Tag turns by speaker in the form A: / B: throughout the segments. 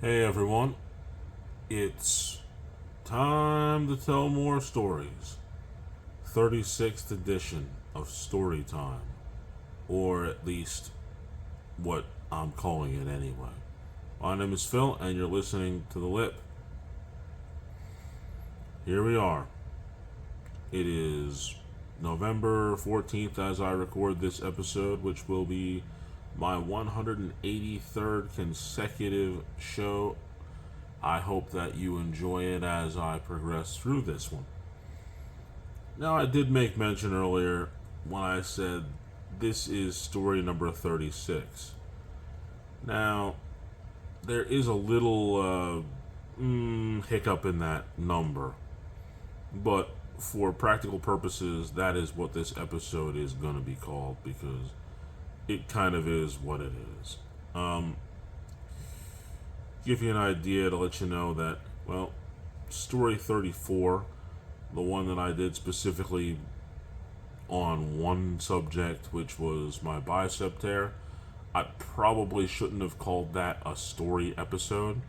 A: Hey everyone, it's time to tell more stories. 36th edition of Story Time, or at least what I'm calling it anyway. My name is Phil, and you're listening to The Lip. Here we are. It is November 14th as I record this episode, which will be my 183rd consecutive show. I hope that you enjoy it as I progress through this one. Now, I did make mention earlier when I said this is story number 36. Now, there is a little hiccup in that number, but for practical purposes, that is what this episode is going to be called because it kind of is what it is. Give you an idea to let you know that, well, story 34, the one that I did specifically on one subject, which was my bicep tear, I probably shouldn't have called that a story episode.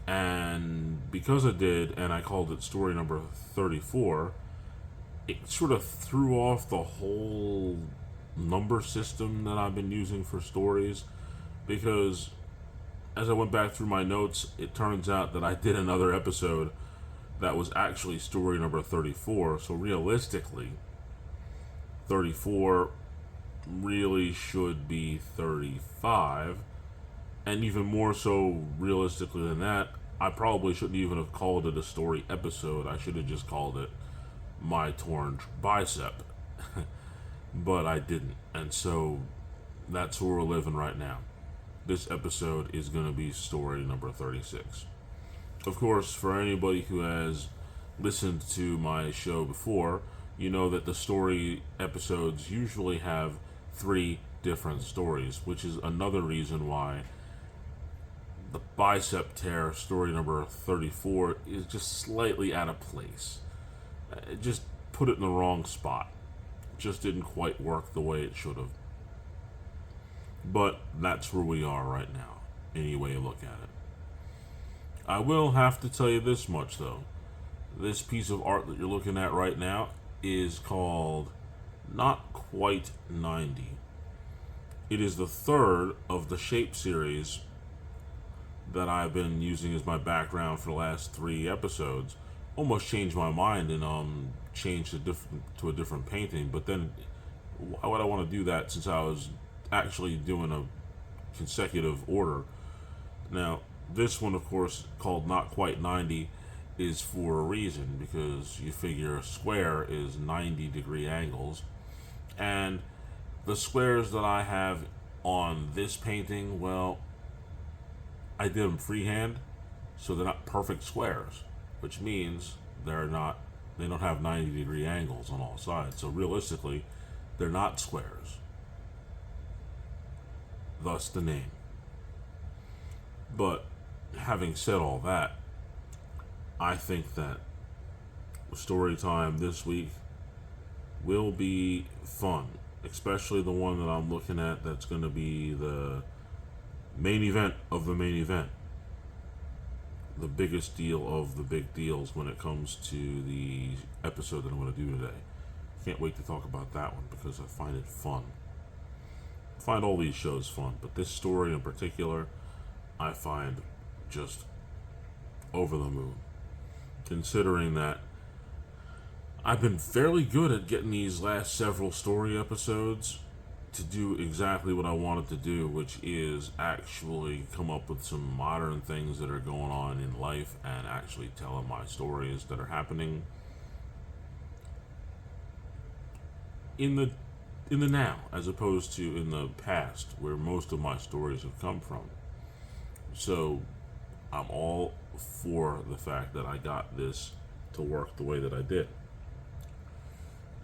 A: And because I did, and I called it story number 34, it sort of threw off the whole number system that I've been using for stories. Because as I went back through my notes, it turns out that I did another episode that was actually story number 34. So realistically, 34 really should be 35. And even more so, realistically than that, I probably shouldn't even have called it a story episode. I should have just called it My Torn Bicep. But I didn't. And so that's where we're living right now. This episode is going to be story number 36. Of course, for anybody who has listened to my show before, you know that the story episodes usually have 3 different stories, which is another reason why the bicep tear story number 34 is just slightly out of place. It just put it in the wrong spot. It just didn't quite work the way it should have. But that's where we are right now, any way you look at it. I will have to tell you this much, though. This piece of art that you're looking at right now is called Not Quite 90. It is the third of the Shape series that I've been using as my background for the last 3 episodes. Almost changed my mind and changed to a different painting, but then why would I want to do that since I was actually doing a consecutive order? Now, this one, of course, called Not Quite 90, is for a reason, because you figure a square is 90-degree angles, and the squares that I have on this painting, well, I did them freehand, so they're not perfect squares, which means they don't have 90-degree angles on all sides, so realistically, they're not squares. Thus the name. But having said all that, I think that story time this week will be fun, especially the one that I'm looking at that's going to be the main event of the main event. The biggest deal of the big deals when it comes to the episode that I'm going to do today. Can't wait to talk about that one because I find it fun. I find all these shows fun, but this story in particular, I find just over the moon. Considering that I've been fairly good at getting these last several story episodes to do exactly what I wanted to do, which is actually come up with some modern things that are going on in life and actually telling my stories that are happening in the now, as opposed to in the past, where most of my stories have come from. So I'm all for the fact that I got this to work the way that I did.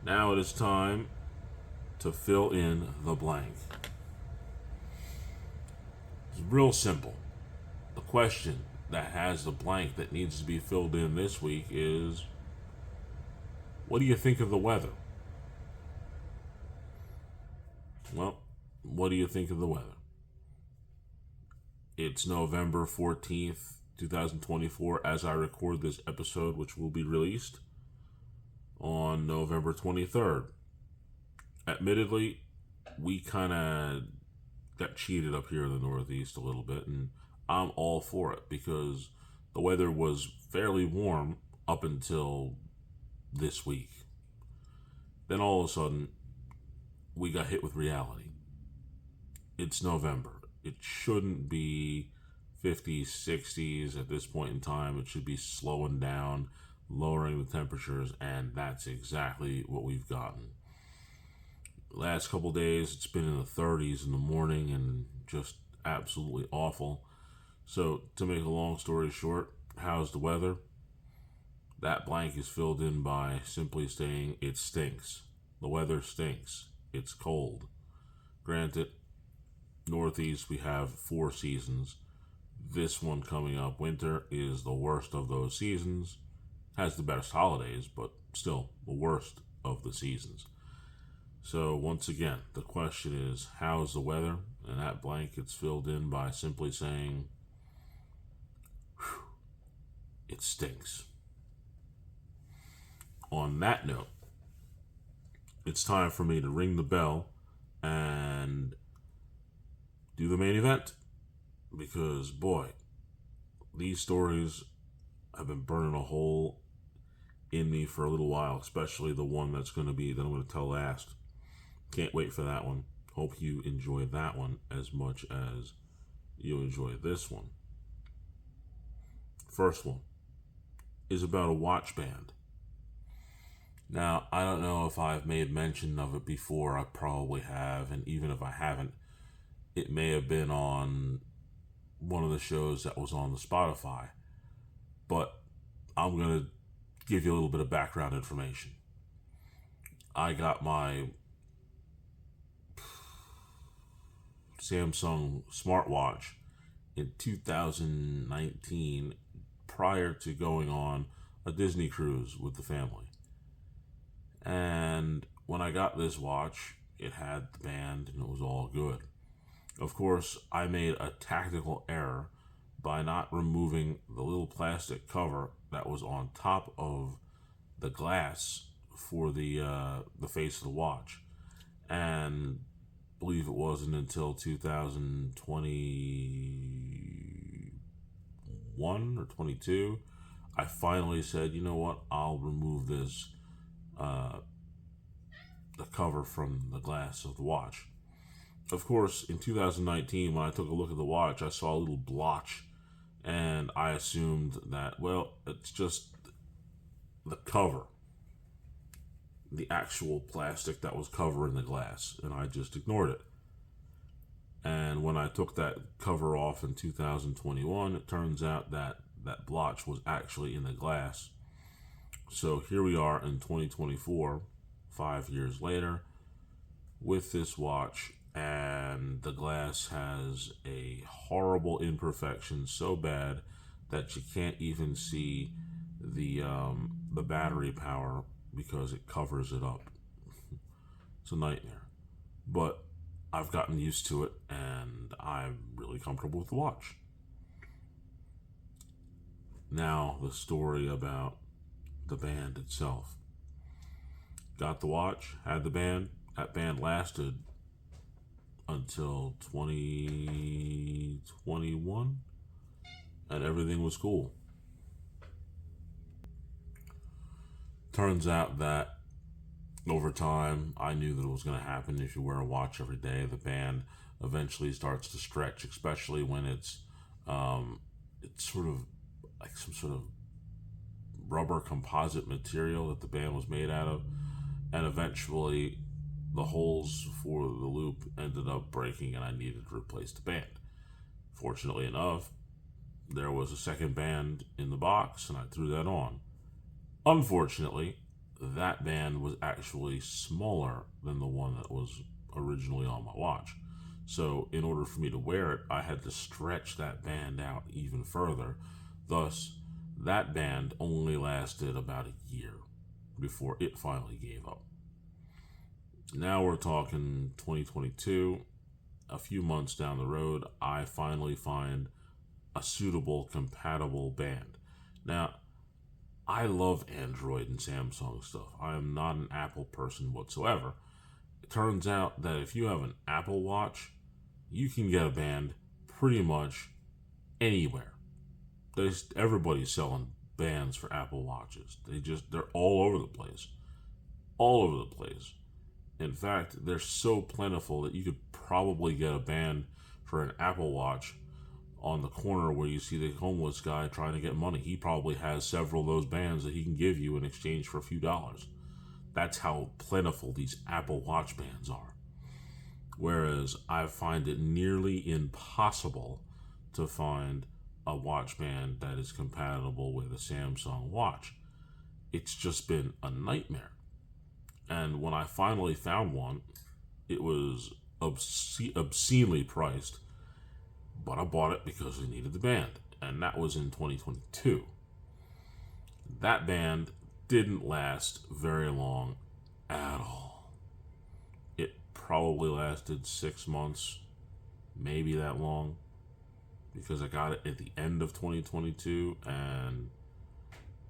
A: Now it is time to fill in the blank. It's real simple. The question that has the blank that needs to be filled in this week is, what do you think of the weather? Well, what do you think of the weather? It It's November 14th, 2024, as I record this episode, which will be released on November 23rd. Admittedly, we kind of got cheated up here in the Northeast a little bit, and I'm all for it because the weather was fairly warm up until this week. Then all of a sudden, we got hit with reality. It's November. It shouldn't be 50s, 60s at this point in time. It should be slowing down, lowering the temperatures, and that's exactly what we've gotten. Last couple days, it's been in the 30s in the morning and just absolutely awful. So, to make a long story short, how's the weather? That blank is filled in by simply saying it stinks. The weather stinks. It's cold. Granted, Northeast, we have 4 seasons. This one coming up, winter, is the worst of those seasons. Has the best holidays, but still the worst of the seasons. So once again, the question is, how's the weather? And that blank gets filled in by simply saying, it stinks. On that note, it's time for me to ring the bell and do the main event. Because, boy, these stories have been burning a hole in me for a little while, especially the one that I'm going to tell last. Can't wait for that one. Hope you enjoy that one as much as you enjoy this one. First one is about a watch band. Now, I don't know if I've made mention of it before. I probably have, and even if I haven't, it may have been on one of the shows that was on the Spotify. But I'm going to give you a little bit of background information. I got my Samsung smartwatch in 2019 prior to going on a Disney cruise with the family. And when I got this watch, it had the band and it was all good. Of course, I made a tactical error by not removing the little plastic cover that was on top of the glass for the face of the watch. And I believe it wasn't until 2021 or 22, I finally said, you know what, I'll remove this the cover from the glass of the watch. Of course, in 2019, when I took a look at the watch, I saw a little blotch, and I assumed that, well, it's just the cover, the actual plastic that was covering the glass, and I just ignored it. And when I took that cover off in 2021, it turns out that that blotch was actually in the glass. So here we are in 2024, 5 years later, with this watch, and the glass has a horrible imperfection, so bad that you can't even see the battery power because it covers it up. It's a nightmare. But I've gotten used to it, and I'm really comfortable with the watch. Now, the story about the band itself. Got the watch, had the band. That band lasted until 2021, and everything was cool. Turns out that over time, I knew that it was going to happen. If you wear a watch every day, the band eventually starts to stretch, especially when it's sort of like some sort of rubber composite material that the band was made out of, and eventually the holes for the loop ended up breaking, and I needed to replace the band. Fortunately enough, there was a second band in the box, and I threw that on. Unfortunately, that band was actually smaller than the one that was originally on my watch. So in order for me to wear it, I had to stretch that band out even further. Thus, that band only lasted about a year before it finally gave up. Now we're talking 2022. A few months down the road, I finally find a suitable, compatible band. Now, I love Android and Samsung stuff. I am not an Apple person whatsoever. It turns out that if you have an Apple Watch, you can get a band pretty much anywhere. Everybody's selling bands for Apple Watches. They're all over the place. All over the place. In fact, they're so plentiful that you could probably get a band for an Apple Watch on the corner where you see the homeless guy trying to get money. He probably has several of those bands that he can give you in exchange for a few dollars. That's how plentiful these Apple Watch bands are. Whereas I find it nearly impossible to find a watch band that is compatible with a Samsung watch. It's just been a nightmare. And when I finally found one, it was obscenely priced, but I bought it because I needed the band, and that was in 2022. That band didn't last very long at all. It probably lasted 6 months, maybe that long, because I got it at the end of 2022, and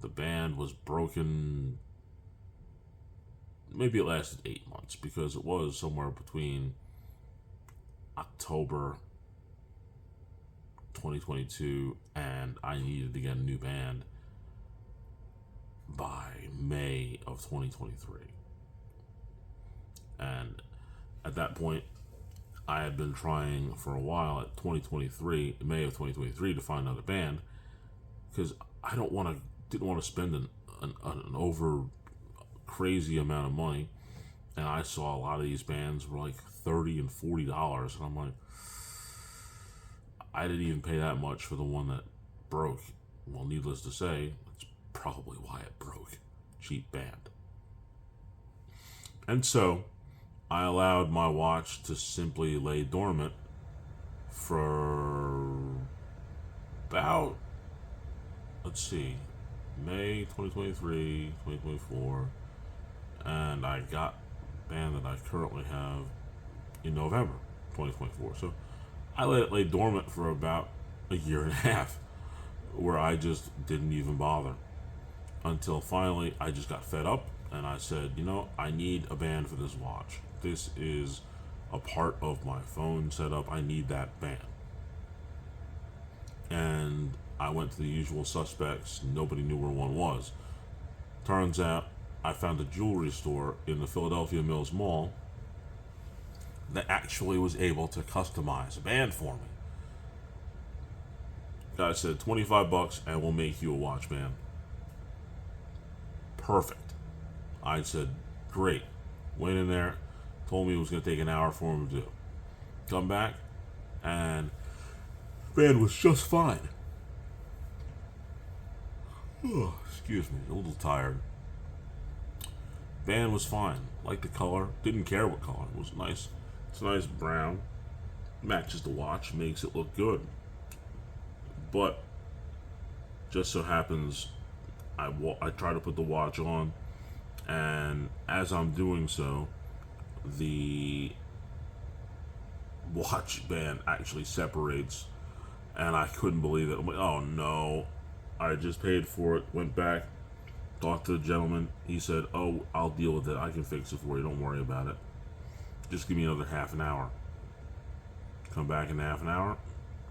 A: the band was broken. Maybe it lasted 8 months, because it was somewhere between October 2022 and I needed to get a new band by May of 2023. And at that point, I had been trying for a while at May of 2023 to find another band, because I didn't want to spend an over crazy amount of money. And I saw a lot of these bands were like $30 and $40, and I'm like, I didn't even pay that much for the one that broke. Well, needless to say, that's probably why it broke. Cheap band. And so, I allowed my watch to simply lay dormant for about, May 2023, 2024, and I got the band that I currently have in November 2024. So I let it lay dormant for about a year and a half, where I just didn't even bother, until finally I just got fed up and I said, I need a band for this watch. This is a part of my phone setup. I need that band. And I went to the usual suspects. Nobody knew where one was. Turns out I found a jewelry store in the Philadelphia Mills Mall that actually was able to customize a band for me. Guy said $25 and we'll make you a watch band. Perfect. I said, great. Went in there, told me it was going to take an hour for him to do. Come back, and the band was just fine. Oh, excuse me, a little tired. Band was fine. Liked the color. Didn't care what color. It was nice. It's a nice brown. Matches the watch. Makes it look good. But just so happens I try to put the watch on, and as I'm doing so, the watch band actually separates, and I couldn't believe it. I'm like, oh no. I just paid for it. Went back, talked to the gentleman. He said, oh, I'll deal with it. I can fix it for you. Don't worry about it. Just give me another half an hour. Come back in half an hour.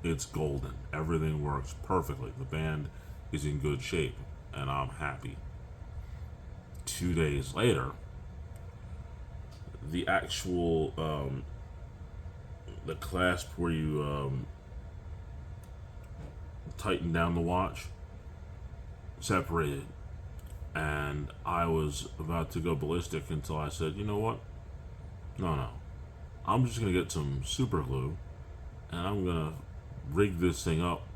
A: It's golden. Everything works perfectly. The band is in good shape, and I'm happy. 2 days later, the actual the clasp where you tighten down the watch separated, and I was about to go ballistic until I said, you know what? No. I'm just gonna get some super glue, and I'm gonna rig this thing up,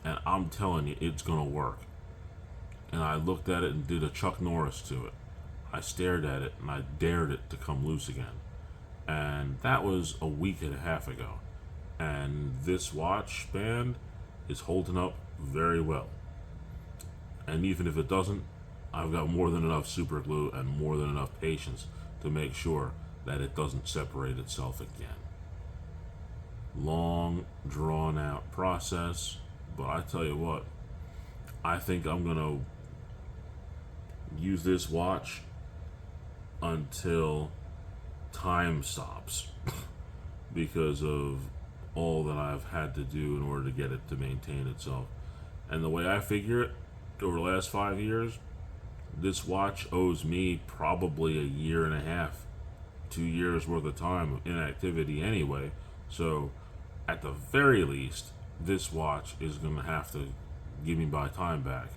A: and I'm telling you, it's gonna work. And I looked at it and did a Chuck Norris to it. I stared at it and I dared it to come loose again. And that was a week and a half ago. And this watch band is holding up very well. And even if it doesn't, I've got more than enough super glue and more than enough patience to make sure that it doesn't separate itself again. Long, drawn out process, But I tell you what, I think I'm gonna use this watch until time stops because of all that I've had to do in order to get it to maintain itself. And the way I figure it, over the last 5 years, this watch owes me probably a year and a half, 2 years worth of time of inactivity anyway. So, at the very least, this watch is going to have to give me my time back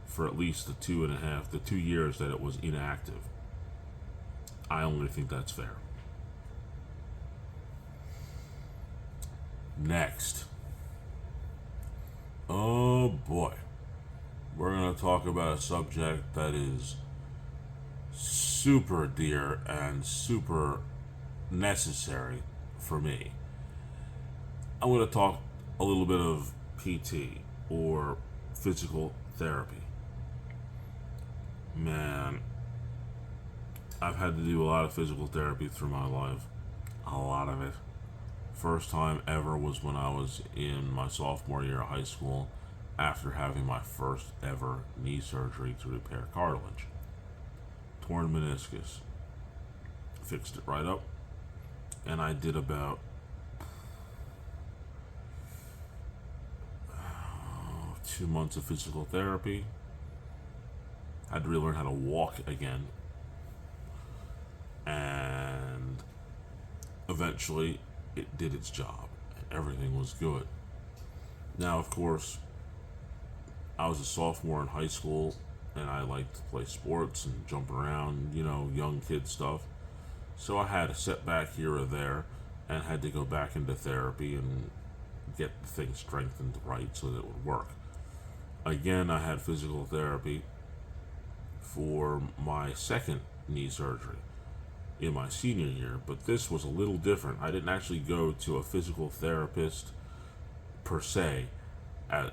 A: for at least the 2.5, the 2 years that it was inactive. I only think that's fair. Next. Oh boy. We're going to talk about a subject that is super dear and super necessary for me. I'm going to talk a little bit of PT or physical therapy. Man, I've had to do a lot of physical therapy through my life. A lot of it. First time ever was when I was in my sophomore year of high school after having my first ever knee surgery to repair cartilage. Torn meniscus. Fixed it right up. And I did about 2 months of physical therapy. Had to relearn how to walk again. And eventually it did its job. Everything was good. Now, of course, I was a sophomore in high school and I liked to play sports and jump around, young kid stuff. So I had a setback here or there and had to go back into therapy and get things strengthened right so that it would work. Again, I had physical therapy for my second knee surgery in my senior year, but this was a little different. I didn't actually go to a physical therapist per se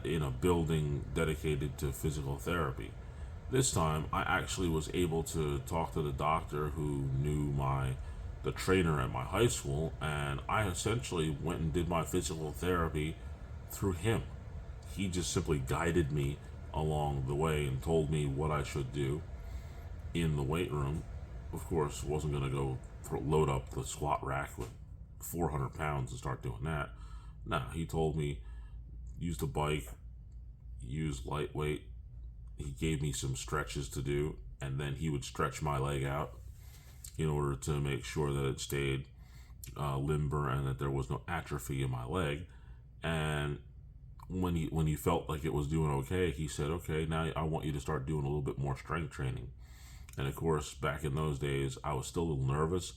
A: in a building dedicated to physical therapy. This time, I actually was able to talk to the doctor who knew the trainer at my high school, and I essentially went and did my physical therapy through him. He just simply guided me along the way and told me what I should do in the weight room. Of course, wasn't going to go load up the squat rack with 400 pounds and start doing that. No, he told me use the bike, use lightweight. He gave me some stretches to do, and then he would stretch my leg out in order to make sure that it stayed limber and that there was no atrophy in my leg. And when he felt like it was doing okay, he said, "Okay, now I want you to start doing a little bit more strength training." And of course, back in those days, I was still a little nervous,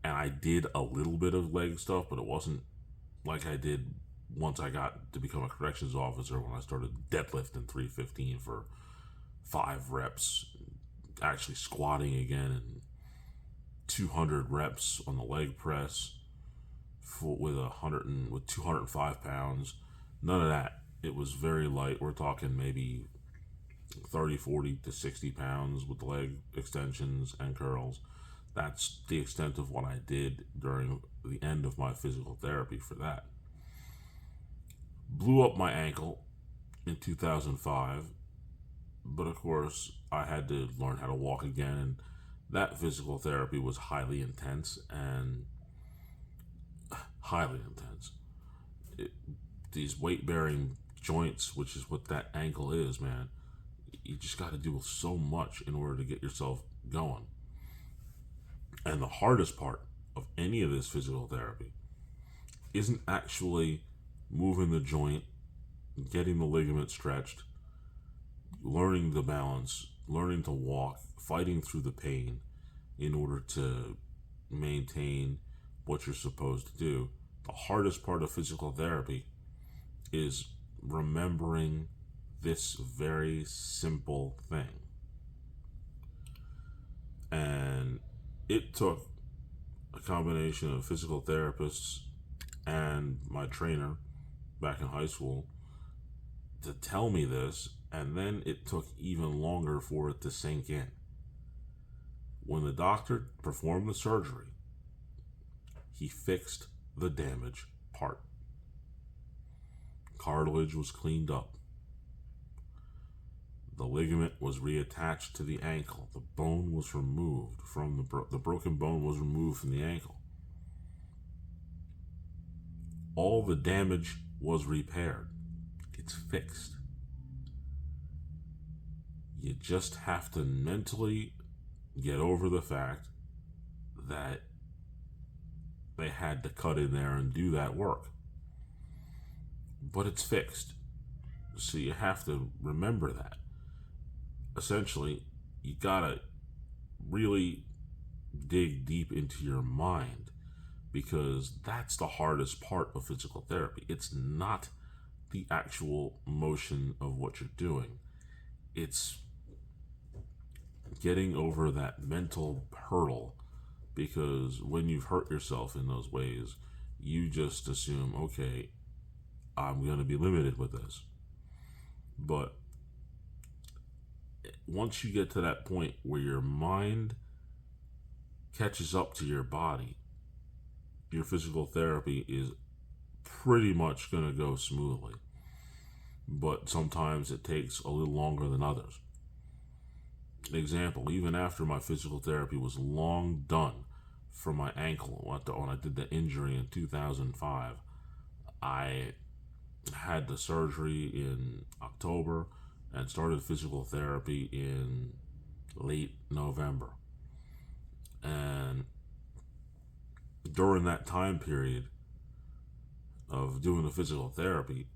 A: and I did a little bit of leg stuff, but it wasn't like I did once I got to become a corrections officer when I started deadlifting 315 for 5 reps, actually squatting again, and 200 reps on the leg press with 205 pounds. None of that. It was very light. We're talking maybe 30, 40 to 60 pounds with leg extensions and curls. That's the extent of what I did during the end of my physical therapy for that. Blew up my ankle in 2005, but of course I had to learn how to walk again, and that physical therapy was highly intense. These weight-bearing joints, which is what that ankle is, man, you just got to do so much in order to get yourself going. And the hardest part of any of this physical therapy isn't actually moving the joint, getting the ligament stretched, learning the balance, learning to walk, fighting through the pain in order to maintain what you're supposed to do. The hardest part of physical therapy is remembering this very simple thing. And it took a combination of physical therapists and my trainer back in high school to tell me this, and then it took even longer for it to sink in. When the doctor performed the surgery, he fixed the damaged part. Cartilage was cleaned up. The ligament was reattached to the ankle. The bone was removed from the broken bone was removed from the ankle. All the damage was repaired. It's fixed. You just have to mentally get over the fact that they had to cut in there and do that work. But it's fixed. So you have to remember that. Essentially, you gotta really dig deep into your mind, because that's the hardest part of physical therapy. It's not the actual motion of what you're doing. It's getting over that mental hurdle, because when you've hurt yourself in those ways, you just assume, okay, I'm going to be limited with this. But once you get to that point where your mind catches up to your body, your physical therapy is pretty much going to go smoothly. But sometimes it takes a little longer than others. Example, even after my physical therapy was long done for my ankle, when I did the injury in 2005, I had the surgery in October and started physical therapy in late November. And during that time period of doing the physical therapy,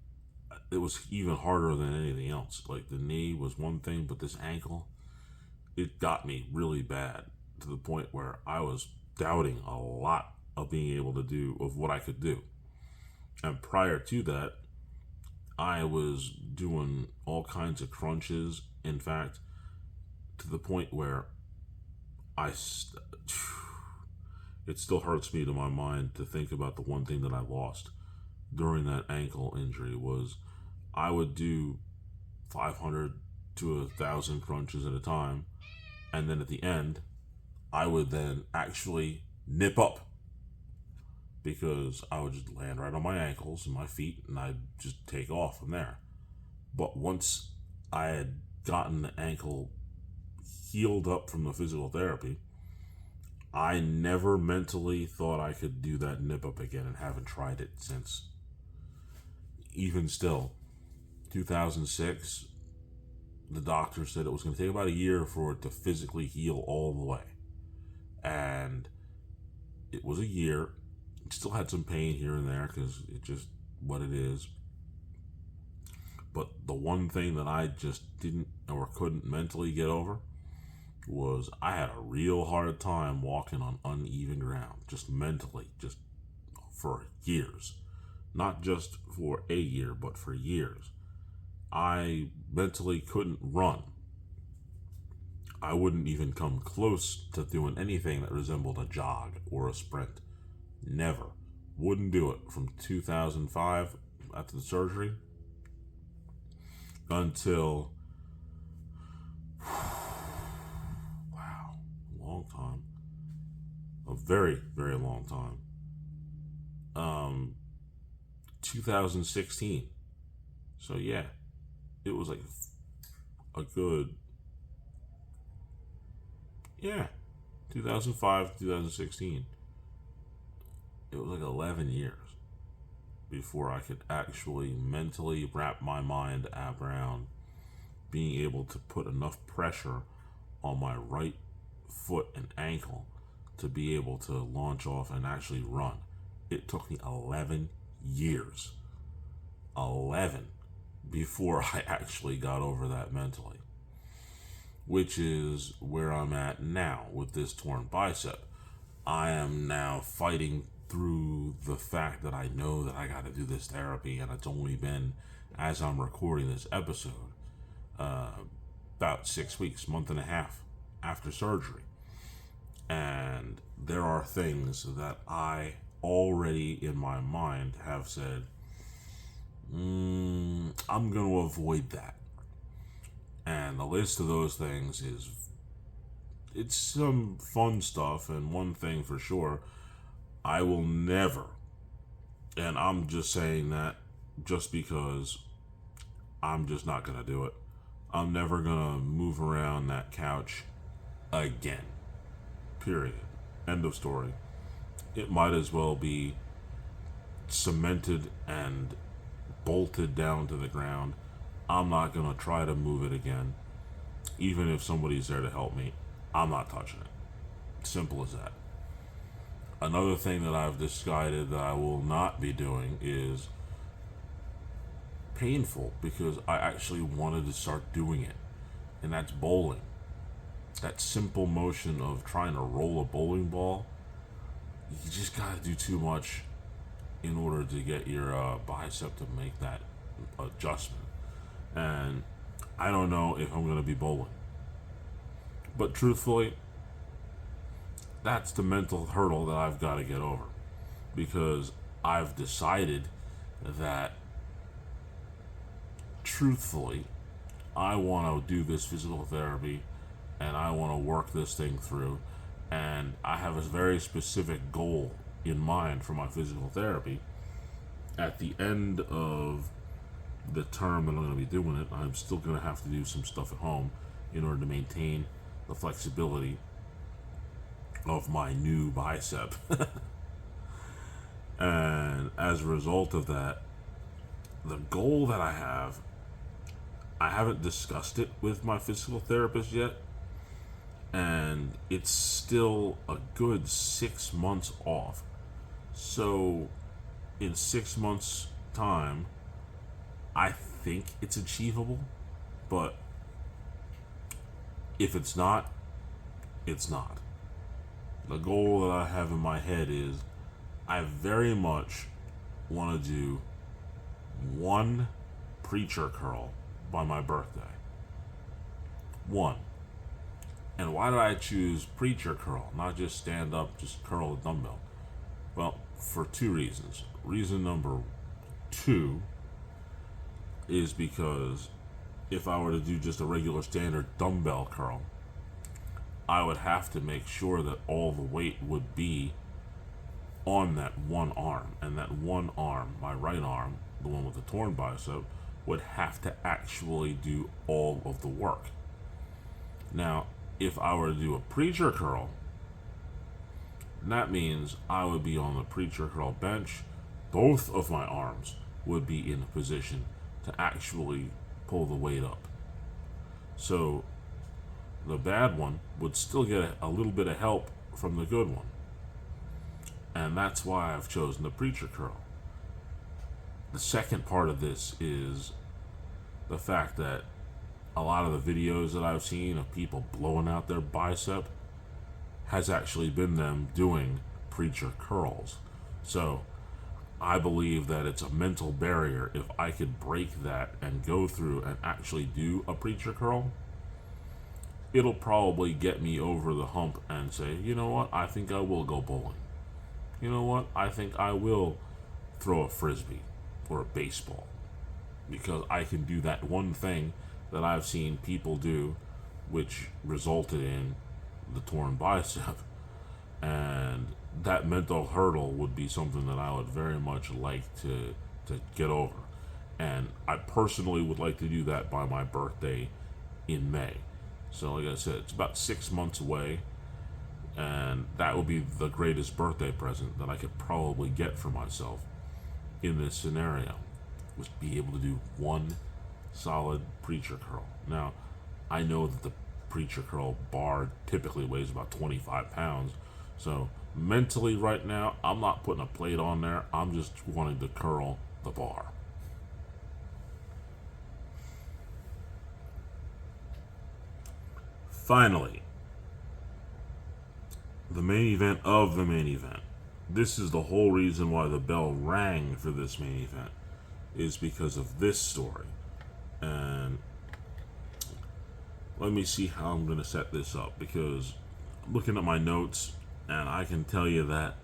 A: it was even harder than anything else. Like, the knee was one thing, but this ankle, it got me really bad, to the point where I was doubting a lot of being able to do, of what I could do. And prior to that, I was doing all kinds of crunches. In fact, to the point where it still hurts me to my mind to think about the one thing that I lost during that ankle injury. Was I would do 500 to 1,000 crunches at a time, and then at the end, I would then actually nip up, because I would just land right on my ankles and my feet, and I'd just take off from there. But once I had gotten the ankle healed up from the physical therapy, I never mentally thought I could do that nip up again, and haven't tried it since. Even still, 2006, the doctor said it was going to take about a year for it to physically heal all the way. And it was a year. Still had some pain here and there, because it's just what it is. But the one thing that I just didn't or couldn't mentally get over was I had a real hard time walking on uneven ground, just mentally, just for years. Not just for a year, but for years. I mentally couldn't run. I wouldn't even come close to doing anything that resembled a jog or a sprint. Never. Wouldn't do it from 2005, after the surgery, until, wow, long time. A very, very long time. 2016. So yeah, it was like a good, 2005, 2016. It was like 11 years before I could actually mentally wrap my mind around being able to put enough pressure on my right foot and ankle to be able to launch off and actually run. It took me 11 years. 11 before I actually got over that mentally. Which is where I'm at now with this torn bicep. I am now fighting through the fact that I know that I got to do this therapy, and it's only been, as I'm recording this episode, about 6 weeks, month and a half after surgery. And there are things that I already in my mind have said, I'm going to avoid that. And the list of those things is, it's some fun stuff. And one thing for sure, I will never, and I'm just saying that just because I'm just not going to do it. I'm never going to move around that couch again. Period. End of story. It might as well be cemented and bolted down to the ground. I'm not going to try to move it again. Even if somebody's there to help me, I'm not touching it. Simple as that. Another thing that I've decided that I will not be doing is painful, because I actually wanted to start doing it, and that's bowling. That simple motion of trying to roll a bowling ball, you just gotta do too much in order to get your bicep to make that adjustment. And I don't know if I'm gonna be bowling, but truthfully, that's the mental hurdle that I've got to get over, because I've decided that truthfully, I want to do this physical therapy and I want to work this thing through. And I have a very specific goal in mind for my physical therapy. At the end of the term that I'm going to be doing it, I'm still going to have to do some stuff at home in order to maintain the flexibility of my new bicep. And as a result of that, the goal that I haven't discussed it with my physical therapist yet, and it's still a good 6 months off. So, in 6 months' time, I think it's achievable, but if it's not, it's not. The goal that I have in my head is I very much want to do one preacher curl by my birthday. One. And why did I choose preacher curl, not just stand up, just curl a dumbbell? Well, for two reasons. Reason number two is because if I were to do just a regular standard dumbbell curl, I would have to make sure that all the weight would be on that one arm. And that one arm, my right arm, the one with the torn bicep, would have to actually do all of the work. Now, if I were to do a preacher curl, that means I would be on the preacher curl bench. Both of my arms would be in a position to actually pull the weight up. So the bad one would still get a little bit of help from the good one. And that's why I've chosen the preacher curl. The second part of this is the fact that a lot of the videos that I've seen of people blowing out their bicep has actually been them doing preacher curls. So I believe that it's a mental barrier. If I could break that and go through and actually do a preacher curl, it'll probably get me over the hump and say, you know what, I think I will go bowling. You know what, I think I will throw a frisbee or a baseball, because I can do that one thing that I've seen people do, which resulted in the torn bicep. And that mental hurdle would be something that I would very much like to get over. And I personally would like to do that by my birthday in May. So like I said, it's about 6 months away, and that would be the greatest birthday present that I could probably get for myself in this scenario, was be able to do one solid preacher curl. Now, I know that the preacher curl bar typically weighs about 25 pounds, so mentally right now, I'm not putting a plate on there. I'm just wanting to curl the bar. Finally, the main event of the main event. This is the whole reason why the bell rang for this main event, is because of this story. And let me see how I'm going to set this up, because I'm looking at my notes and I can tell you that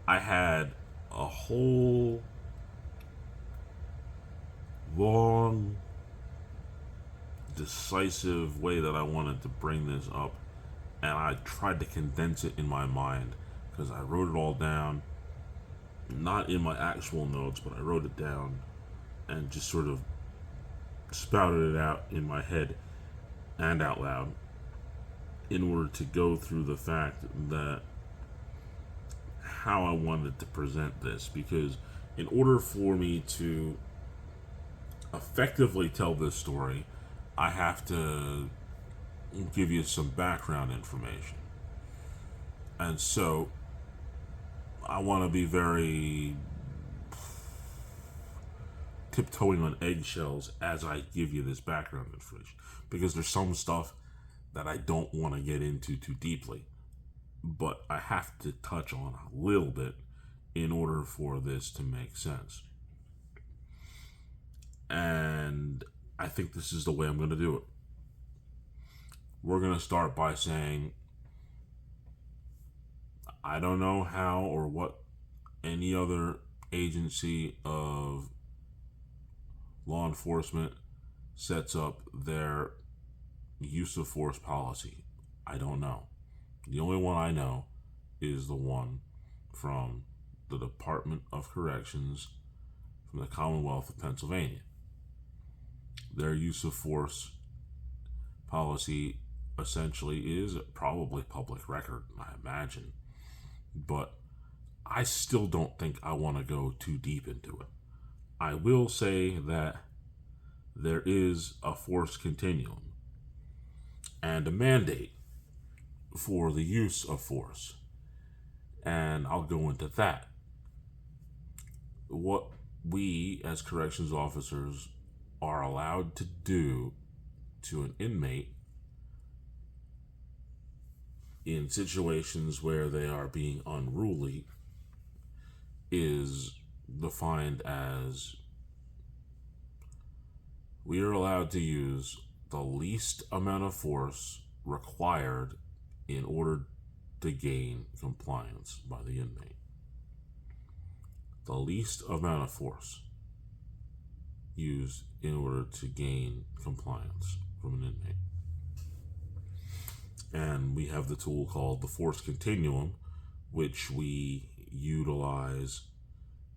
A: I had a whole long, decisive way that I wanted to bring this up, and I tried to condense it in my mind because I wrote it all down not in my actual notes, but I wrote it down and just sort of spouted it out in my head and out loud in order to go through the fact that how I wanted to present this. Because in order for me to effectively tell this story, I have to give you some background information. And so I want to be very tiptoeing on eggshells as I give you this background information, because there's some stuff that I don't want to get into too deeply, but I have to touch on a little bit in order for this to make sense. And I think this is the way I'm going to do it. We're going to start by saying, I don't know how or what any other agency of law enforcement sets up their use of force policy. I don't know. The only one I know is the one from the Department of Corrections from the Commonwealth of Pennsylvania. Their use of force policy essentially is probably public record, I imagine. But I still don't think I want to go too deep into it. I will say that there is a force continuum and a mandate for the use of force. And I'll go into that. What we as corrections officers are allowed to do to an inmate in situations where they are being unruly is defined as we are allowed to use the least amount of force required in order to gain compliance by the inmate. The least amount of force used in order to gain compliance from an inmate. And we have the tool called the force continuum, which we utilize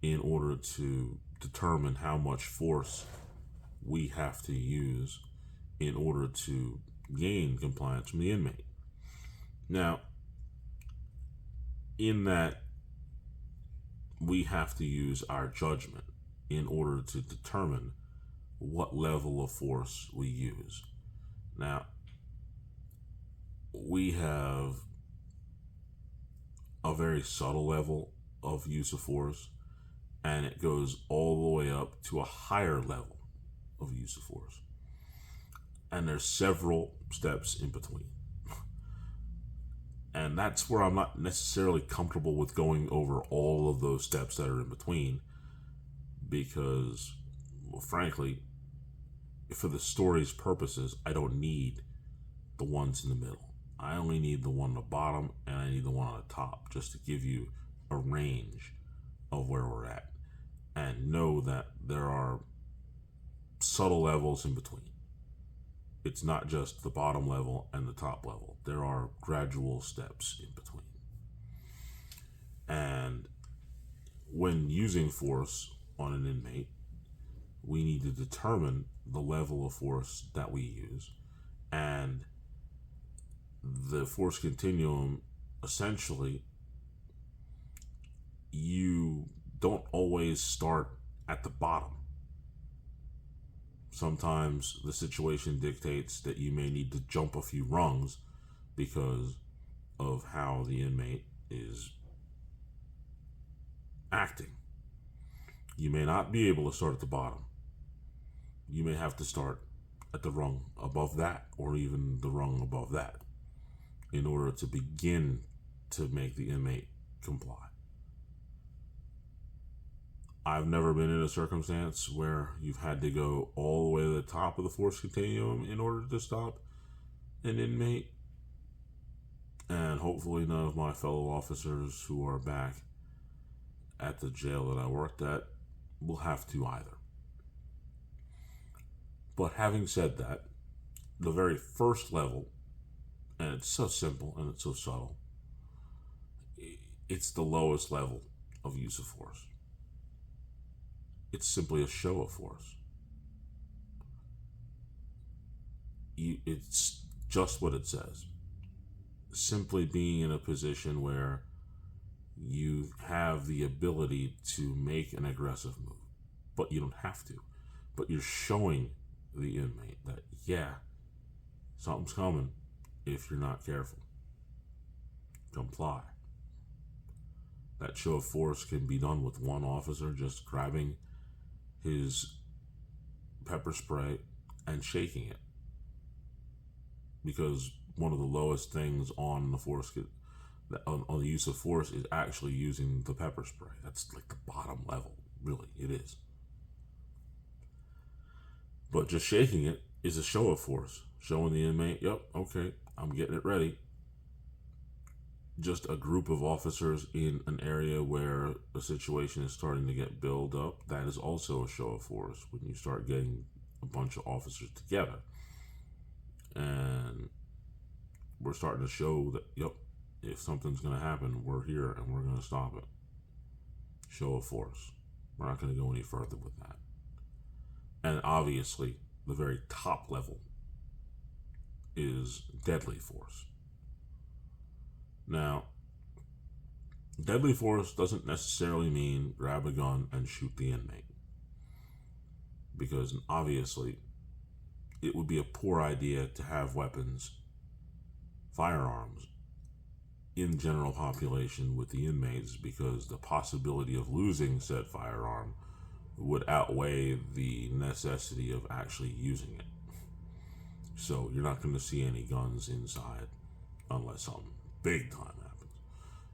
A: in order to determine how much force we have to use in order to gain compliance from the inmate. Now, in that, we have to use our judgment in order to determine what level of force we use. Now, we have a very subtle level of use of force, and it goes all the way up to a higher level of use of force. And there's several steps in between. And that's where I'm not necessarily comfortable with going over all of those steps that are in between, because, well, frankly, for the story's purposes, I don't need the ones in the middle. I only need the one on the bottom, and I need the one on the top, just to give you a range of where we're at, and know that there are subtle levels in between. It's not just the bottom level and the top level. There are gradual steps in between. And when using force on an inmate, we need to determine the level of force that we use. And the force continuum, essentially, you don't always start at the bottom. Sometimes the situation dictates that you may need to jump a few rungs because of how the inmate is acting. You may not be able to start at the bottom. You may have to start at the rung above that, or even the rung above that, in order to begin to make the inmate comply. I've never been in a circumstance where you've had to go all the way to the top of the force continuum in order to stop an inmate. And hopefully none of my fellow officers who are back at the jail that I worked at will have to either. But having said that, the very first level, and it's so simple and it's so subtle, it's the lowest level of use of force. It's simply a show of force. It's just what it says. Simply being in a position where you have the ability to make an aggressive move, but you don't have to. But you're showing the inmate that, yeah, something's coming if you're not careful. Comply. That show of force can be done with one officer just grabbing his pepper spray and shaking it. Because one of the lowest things on the force, on the use of force, is actually using the pepper spray. That's like the bottom level. Really, it is. But just shaking it is a show of force. Showing the inmate, yep, okay, I'm getting it ready. Just a group of officers in an area where a situation is starting to get built up, that is also a show of force when you start getting a bunch of officers together. And we're starting to show that, yep, if something's going to happen, we're here and we're going to stop it. Show of force. We're not going to go any further with that. And obviously, the very top level is deadly force. Now, deadly force doesn't necessarily mean grab a gun and shoot the inmate. Because obviously, it would be a poor idea to have weapons, firearms, in general population with the inmates, because the possibility of losing said firearm would outweigh the necessity of actually using it. So you're not going to see any guns inside unless something big time happens.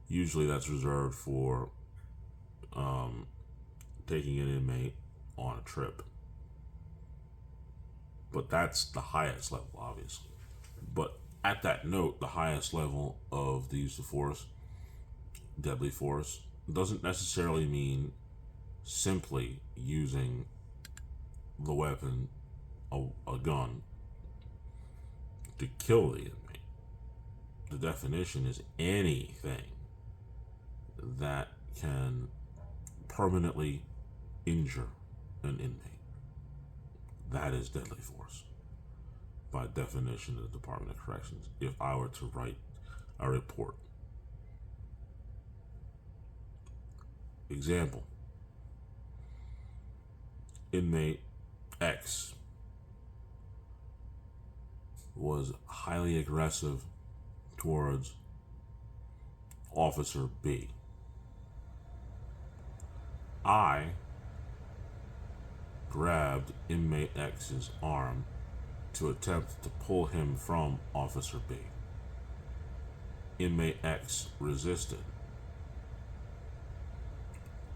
A: Usually that's reserved for taking an inmate on a trip. But that's the highest level, obviously. But at that note, the highest level of the use of force, deadly force, doesn't necessarily mean simply using the weapon, a gun, to kill the inmate. The definition is anything that can permanently injure an inmate. That is deadly force, by definition of the Department of Corrections, if I were to write a report. Example: inmate X was highly aggressive towards Officer B. I grabbed inmate X's arm to attempt to pull him from Officer B. Inmate X resisted.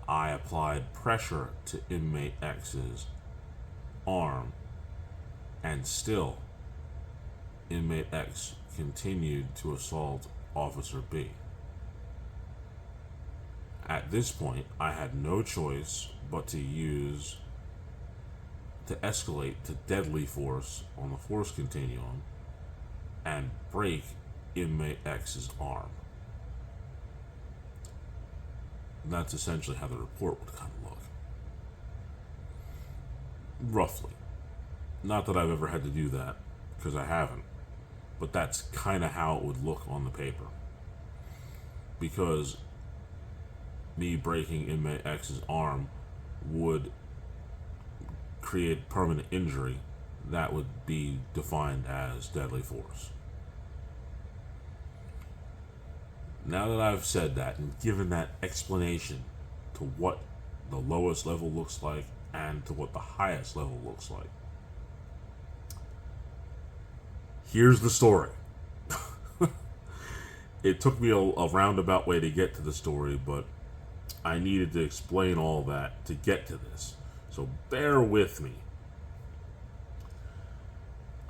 A: I applied pressure to inmate X's arm, and still inmate X continued to assault Officer B. At this point, I had no choice but to escalate to deadly force on the force continuum and break inmate X's arm. That's essentially how the report would kind of look. Roughly. Not that I've ever had to do that, because I haven't. But that's kind of how it would look on the paper. Because me breaking inmate X's arm would create permanent injury. That would be defined as deadly force. Now that I've said that and given that explanation to what the lowest level looks like and to what the highest level looks like, here's the story. It took me a roundabout way to get to the story, but I needed to explain all that to get to this. So bear with me.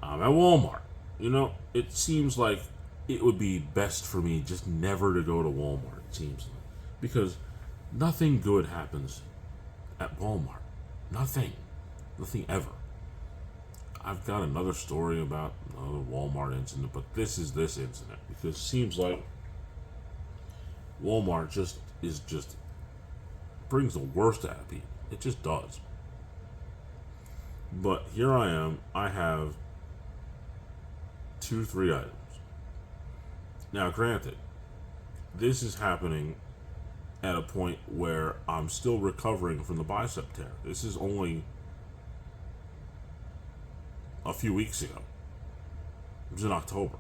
A: I'm at Walmart. You know, it seems like it would be best for me just never to go to Walmart, it seems like. Because nothing good happens at Walmart. Nothing. Nothing ever. I've got another story about another Walmart incident, but this is this incident. Because it seems like Walmart is just brings the worst out of people. It just does. But here I am. I have 2, 3 items. Now, granted, this is happening at a point where I'm still recovering from the bicep tear. This is only a few weeks ago. It was in October.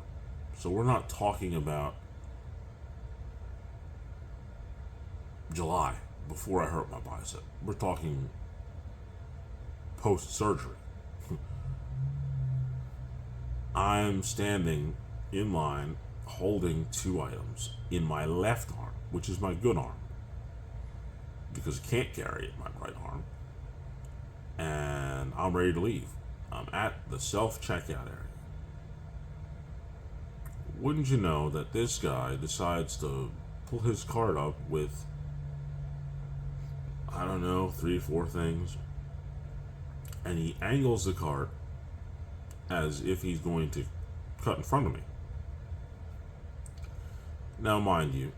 A: So we're not talking about July, before I hurt my bicep. We're talking post-surgery. I'm standing in line holding 2 items in my left arm, which is my good arm, because I can't carry it in my right arm. And I'm ready to leave. I'm at the self-checkout area. Wouldn't you know that this guy decides to pull his cart up with, I don't know, 3 or 4 things, and he angles the cart as if he's going to cut in front of me. Now, mind you,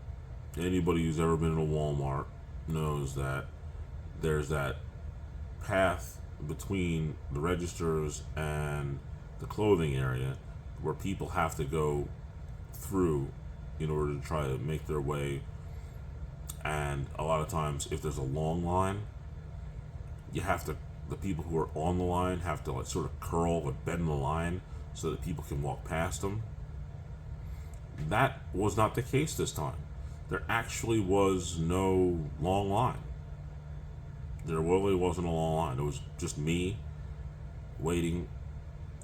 A: anybody who's ever been in a Walmart knows that there's that path between the registers and the clothing area where people have to go through in order to try to make their way. And a lot of times, if there's a long line, the people who are on the line have to like sort of curl or bend the line so that people can walk past them. That was not the case this time. There actually was no long line. There really wasn't a long line. It was just me waiting,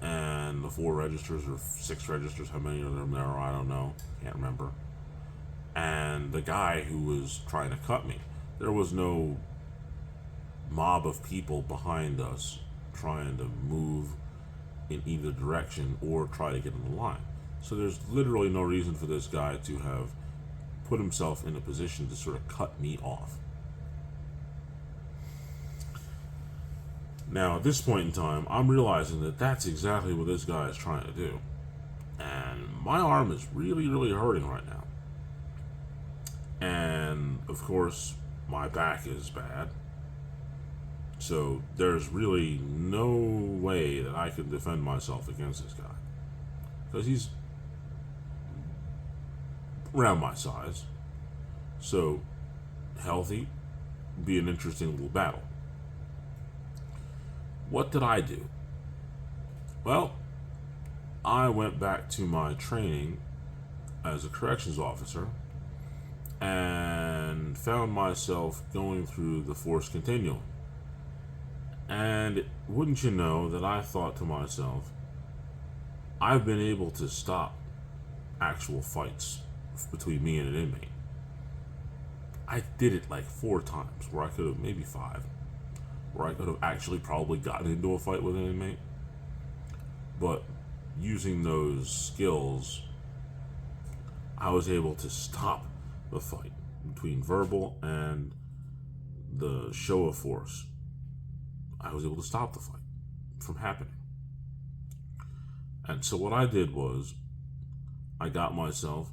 A: and the 4 registers or 6 registers, how many of them there are, I don't know, can't remember. And the guy who was trying to cut me. There was no mob of people behind us trying to move in either direction or try to get in the line. So there's literally no reason for this guy to have put himself in a position to sort of cut me off. Now, at this point in time, I'm realizing that that's exactly what this guy is trying to do. And my arm is really, really hurting right now. And, of course, my back is bad. So there's really no way that I can defend myself against this guy. Because he's around my size. So, healthy, be an interesting little battle. What did I do? Well, I went back to my training as a corrections officer and found myself going through the force continuum. And wouldn't you know that I thought to myself, I've been able to stop actual fights between me and an inmate. I did it like 4 times, where I could have, maybe 5, where I could have actually probably gotten into a fight with an inmate. But using those skills, I was able to stop the fight between verbal and the show of force. I was able to stop the fight from happening. And so what I did was, I got myself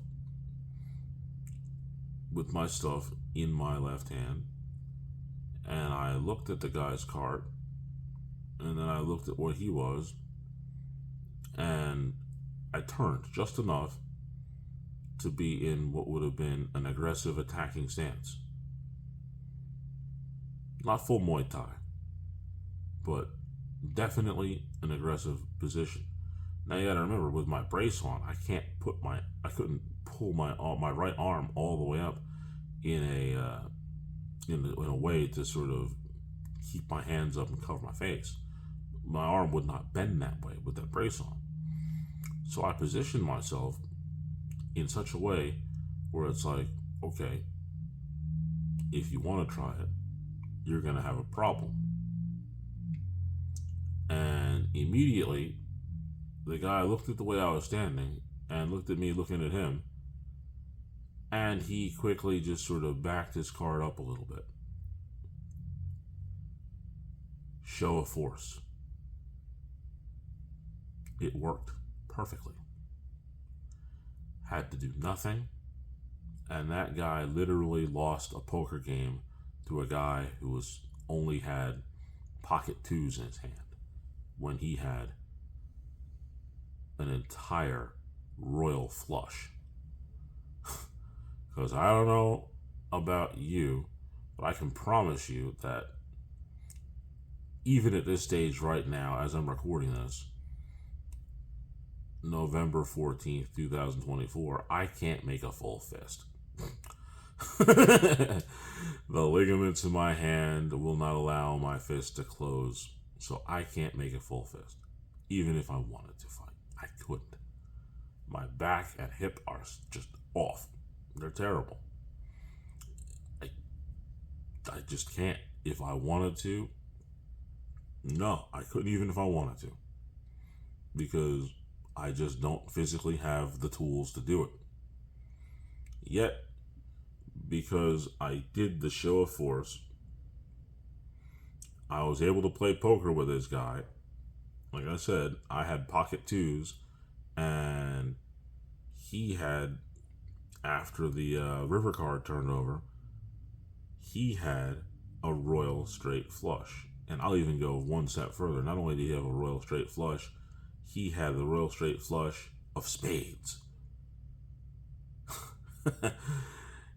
A: with my stuff in my left hand, and I looked at the guy's cart, and then I looked at where he was, and I turned just enough to be in what would have been an aggressive attacking stance. Not full Muay Thai, but definitely an aggressive position. Now you gotta remember, with my brace on, I couldn't pull my right arm all the way up in a way to sort of keep my hands up and cover my face. My arm would not bend that way with that brace on. So I positioned myself in such a way where it's like, okay, if you want to try it, you're gonna have a problem. And immediately, the guy looked at the way I was standing and looked at me looking at him, and he quickly just sort of backed his cart up a little bit. Show of force. It worked perfectly. Had to do nothing, and that guy literally lost a poker game to a guy who was only had pocket twos in his hand when he had an entire royal flush. Because I don't know about you, but I can promise you that even at this stage right now, as I'm recording this, November 14th, 2024, I can't make a full fist. The ligaments in my hand will not allow my fist to close, so I can't make a full fist. Even if I wanted to fight, I couldn't. My back and hip are just off. They're terrible. I just can't. If I wanted to, no, I couldn't even if I wanted to. Because I just don't physically have the tools to do it. Yet, because I did the show of force, I was able to play poker with this guy. Like I said, I had pocket twos, and he had, after the river card turned over, he had a royal straight flush. And I'll even go one step further. Not only did he have a royal straight flush, he had the royal straight flush of spades.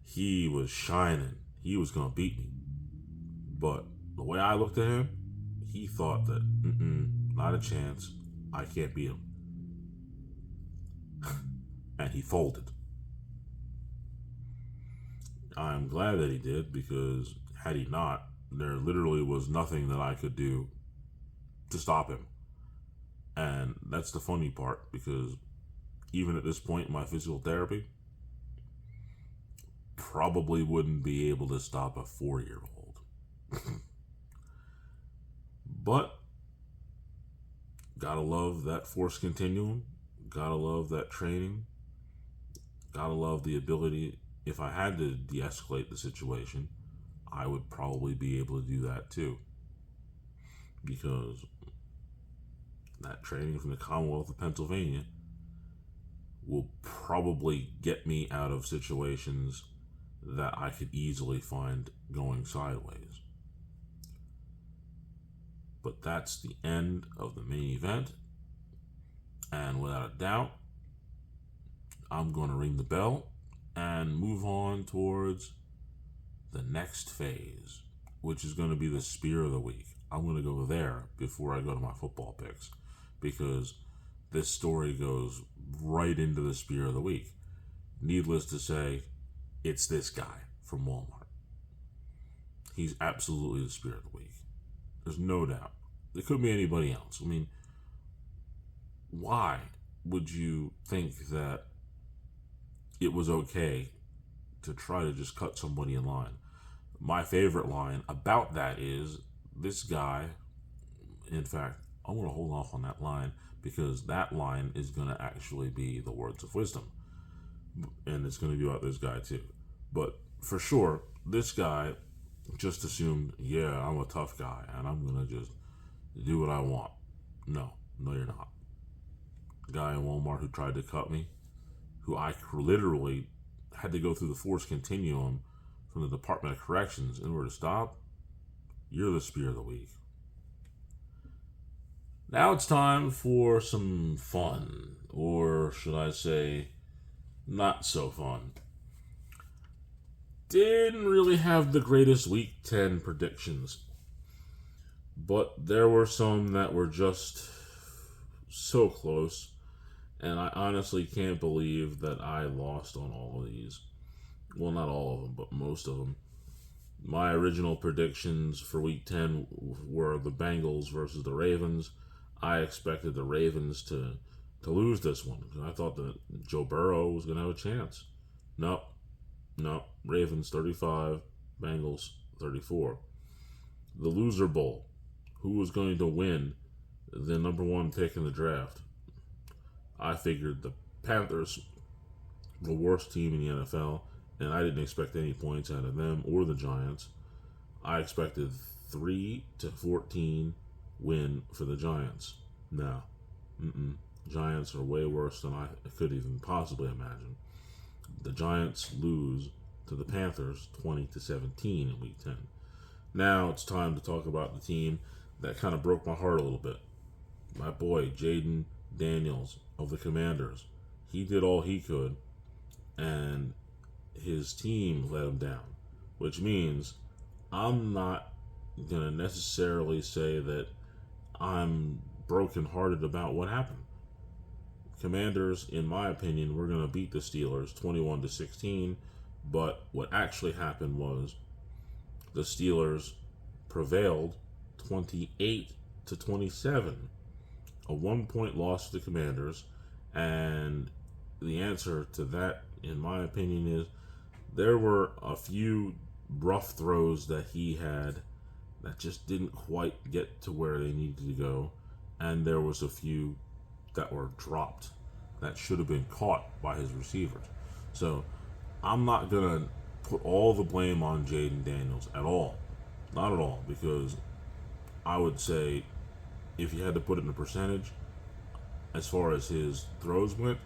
A: He was shining. He was going to beat me. But the way I looked at him, he thought that, not a chance. I can't beat him. And he folded. I'm glad that he did, because had he not, there literally was nothing that I could do to stop him. And that's the funny part, because even at this point in my physical therapy, probably wouldn't be able to stop a 4-year-old. But gotta love that force continuum. Gotta love that training. Gotta love the ability. If I had to de-escalate the situation, I would probably be able to do that too. Because that training from the Commonwealth of Pennsylvania will probably get me out of situations that I could easily find going sideways. But that's the end of the main event. And without a doubt, I'm going to ring the bell and move on towards the next phase, which is going to be the Spear of the Week. I'm going to go there before I go to my football picks, because this story goes right into the Spear of the Week. Needless to say, it's this guy from Walmart. He's absolutely the Spear of the Week. There's no doubt. It could be anybody else. I mean, why would you think that it was okay to try to just cut somebody in line? My favorite line about that is, this guy, in fact, I'm going to hold off on that line, because that line is going to actually be the words of wisdom. And it's going to be about this guy too. But for sure, this guy just assumed, yeah, I'm a tough guy and I'm going to just do what I want. No, you're not. Guy in Walmart who tried to cut me, who I literally had to go through the force continuum from the Department of Corrections in order to stop, you're the Spear of the Week. Now it's time for some fun, or should I say, not so fun. Didn't really have the greatest Week 10 predictions, but there were some that were just so close, and I honestly can't believe that I lost on all of these. Well, not all of them, but most of them. My original predictions for Week 10 were the Bengals versus the Ravens. I expected the Ravens to lose this one. I thought that Joe Burrow was going to have a chance. Nope. Ravens 35, Bengals 34. The Loser Bowl. Who was going to win the number one pick in the draft? I figured the Panthers, the worst team in the NFL, and I didn't expect any points out of them or the Giants. I expected 3-14 win for the Giants. No. Giants are way worse than I could even possibly imagine. The Giants lose to the Panthers 20-17 in Week 10. Now it's time to talk about the team that kind of broke my heart a little bit. My boy, Jaden Daniels of the Commanders. He did all he could, and his team let him down, which means I'm not going to necessarily say that I'm brokenhearted about what happened. Commanders, in my opinion, were going to beat the Steelers 21-16, but what actually happened was the Steelers prevailed 28-27, a 1 point loss to the Commanders, and the answer to that, in my opinion, is there were a few rough throws that he had that just didn't quite get to where they needed to go, and there was a few that were dropped that should have been caught by his receivers. So I'm not gonna put all the blame on Jaden Daniels at all, not at all, because I would say if you had to put it in a percentage as far as his throws went,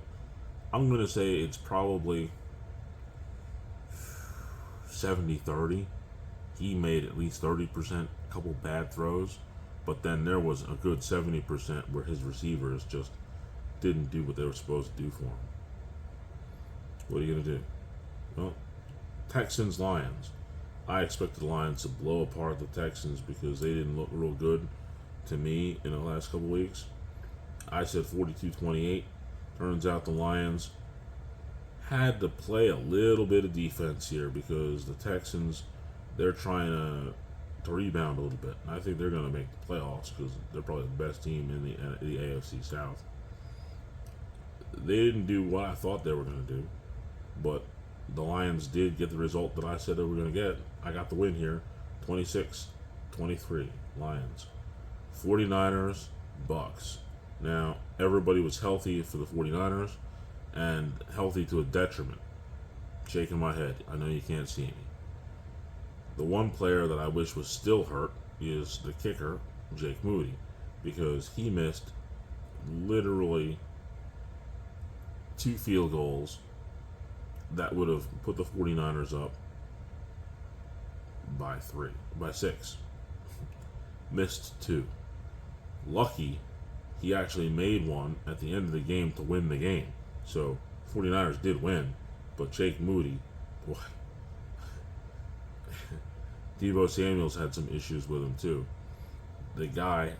A: I'm gonna say it's probably 70-30. He made at least 30%, a couple bad throws, but then there was a good 70% where his receivers just didn't do what they were supposed to do for him. What are you going to do? Well, Texans, Lions. I expected the Lions to blow apart the Texans because they didn't look real good to me in the last couple weeks. I said 42-28. Turns out the Lions had to play a little bit of defense here because the Texans, they're trying to rebound a little bit. And I think they're going to make the playoffs because they're probably the best team in the AFC South. They didn't do what I thought they were going to do, but the Lions did get the result that I said they were going to get. I got the win here, 26-23, Lions. 49ers, Bucks. Now, everybody was healthy for the 49ers and healthy to a detriment. Shaking my head. I know you can't see me. The one player that I wish was still hurt is the kicker, Jake Moody, because he missed literally 2 field goals that would have put the 49ers up by 6. Missed 2. Lucky he actually made one at the end of the game to win the game. So 49ers did win, but Jake Moody, boy, Deebo Samuels had some issues with him too. The guy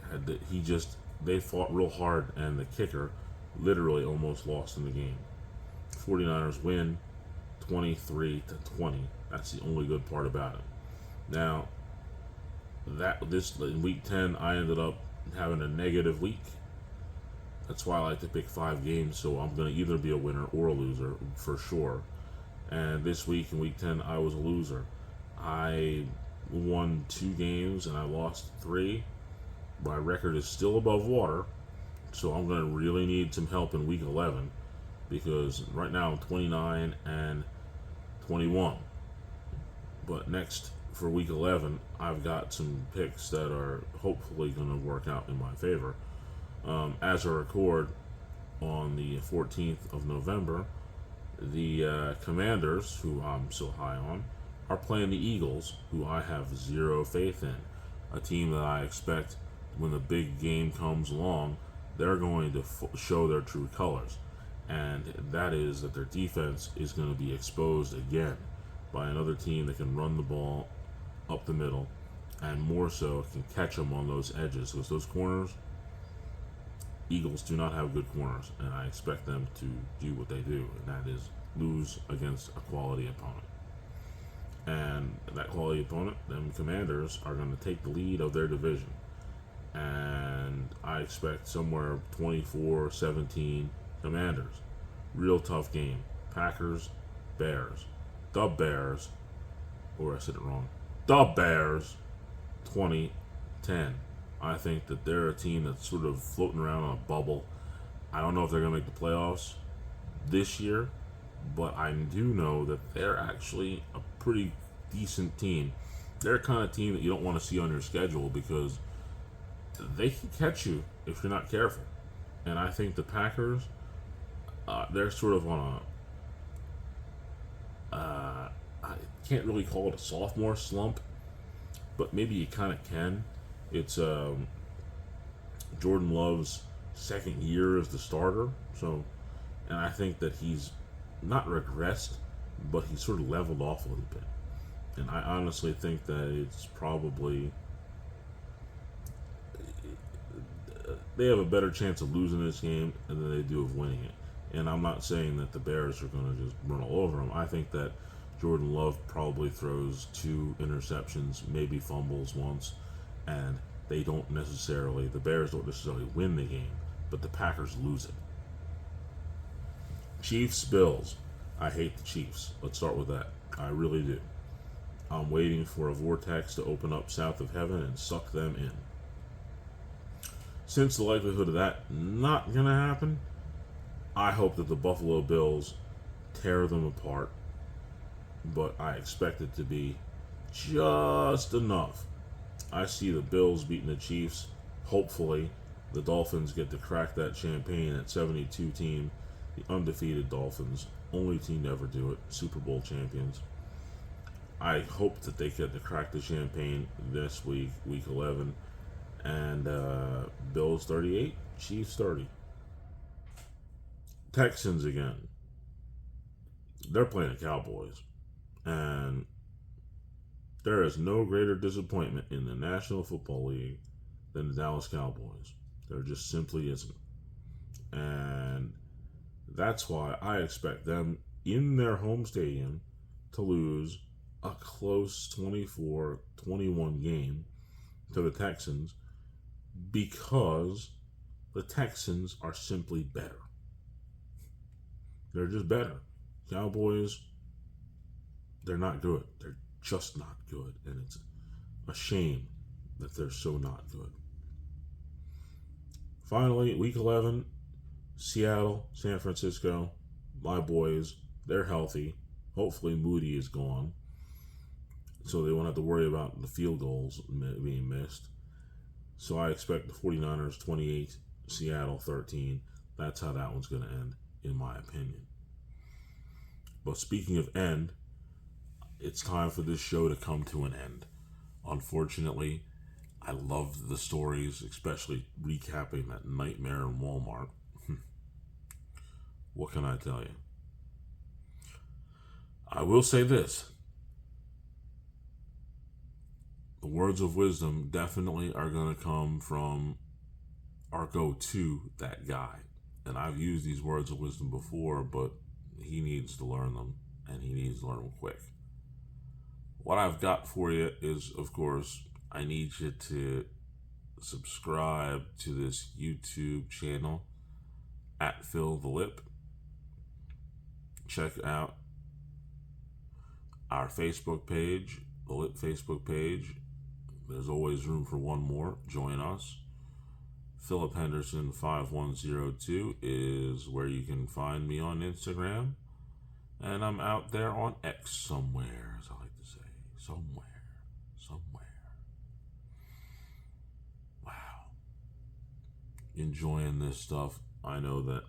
A: they fought real hard, and the kicker literally almost lost in the game. 49ers win 23-20. That's the only good part about it. Now, in week 10, I ended up having a negative week. That's why I like to pick 5 games, so I'm going to either be a winner or a loser for sure. And this week in week 10, I was a loser. I won 2 games and I lost 3. My record is still above water, so I'm going to really need some help in week 11 because right now I'm 29-21. But next for week 11, I've got some picks that are hopefully going to work out in my favor. As I record on the 14th of November, the Commanders, who I'm so high on, are playing the Eagles, who I have zero faith in. A team that I expect when the big game comes along, they're going to show their true colors. And that is that their defense is going to be exposed again by another team that can run the ball up the middle and more so can catch them on those edges. Because those corners, Eagles do not have good corners, and I expect them to do what they do, and that is lose against a quality opponent. And that quality opponent, them Commanders, are going to take the lead of their division. And I expect somewhere 24-17 Commanders. Real tough game. Packers, Bears. The Bears, or I said it wrong. The Bears, 20-10. I think that they're a team that's sort of floating around on a bubble. I don't know if they're going to make the playoffs this year, but I do know that they're actually a pretty decent team. They're a kind of team that you don't want to see on your schedule because they can catch you if you're not careful. And I think the Packers, they're sort of on I can't really call it a sophomore slump, but maybe you kind of can. It's Jordan Love's second year as the starter, so, and I think that he's not regressed, but he's sort of leveled off a little bit. And I honestly think that it's probably they have a better chance of losing this game than they do of winning it. And I'm not saying that the Bears are going to just run all over them. I think that Jordan Love probably throws 2 interceptions, maybe fumbles once, and the Bears don't necessarily win the game, but the Packers lose it. Chiefs, Bills. I hate the Chiefs. Let's start with that. I really do. I'm waiting for a vortex to open up south of heaven and suck them in. Since the likelihood of that not going to happen, I hope that the Buffalo Bills tear them apart. But I expect it to be just enough. I see the Bills beating the Chiefs. Hopefully, the Dolphins get to crack that champagne at 72 team. The undefeated Dolphins, only team to ever do it, Super Bowl champions. I hope that they get to crack the champagne this week, week 11. And Bills 38, Chiefs 30. Texans again. They're playing the Cowboys. And there is no greater disappointment in the National Football League than the Dallas Cowboys. There just simply isn't. And that's why I expect them in their home stadium to lose a close 24-21 game to the Texans because the Texans are simply better. They're just better. Cowboys, they're not good. They're just not good. And it's a shame that they're so not good. Finally, week 11, Seattle, San Francisco, my boys, they're healthy. Hopefully Moody is gone, so they won't have to worry about the field goals being missed. So I expect the 49ers 28, Seattle 13. That's how that one's going to end, in my opinion. But speaking of end, it's time for this show to come to an end. Unfortunately, I loved the stories, especially recapping that nightmare in Walmart. What can I tell you? I will say this. The words of wisdom definitely are going to come from our go-to, that guy. And I've used these words of wisdom before, but he needs to learn them, and he needs to learn them quick. What I've got for you is, of course, I need you to subscribe to this YouTube channel at Phil the Lip. Check out our Facebook page, the Lip Facebook page. There's always room for one more. Join us. Philip Henderson 5102 is where you can find me on Instagram. And I'm out there on X somewhere, as I like to say. Somewhere. Wow. Enjoying this stuff. I know that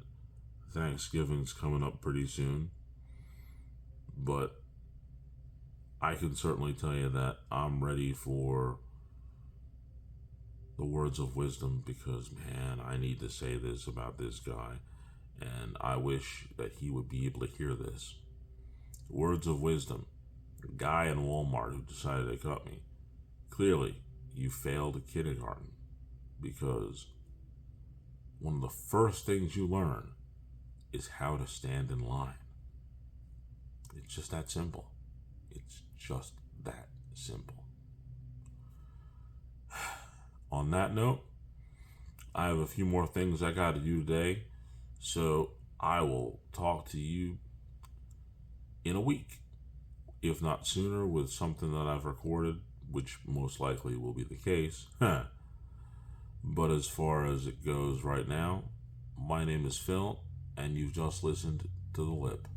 A: Thanksgiving's coming up pretty soon. But I can certainly tell you that I'm ready for the words of wisdom because, man, I need to say this about this guy. And I wish that he would be able to hear this. Words of wisdom. The guy in Walmart who decided to cut me. Clearly, you failed kindergarten because one of the first things you learn is how to stand in line. It's just that simple. It's just that simple. On that note, I have a few more things I got to do today, so I will talk to you in a week, if not sooner, with something that I've recorded, which most likely will be the case. But as far as it goes right now, my name is Phil, and you've just listened to The Lip.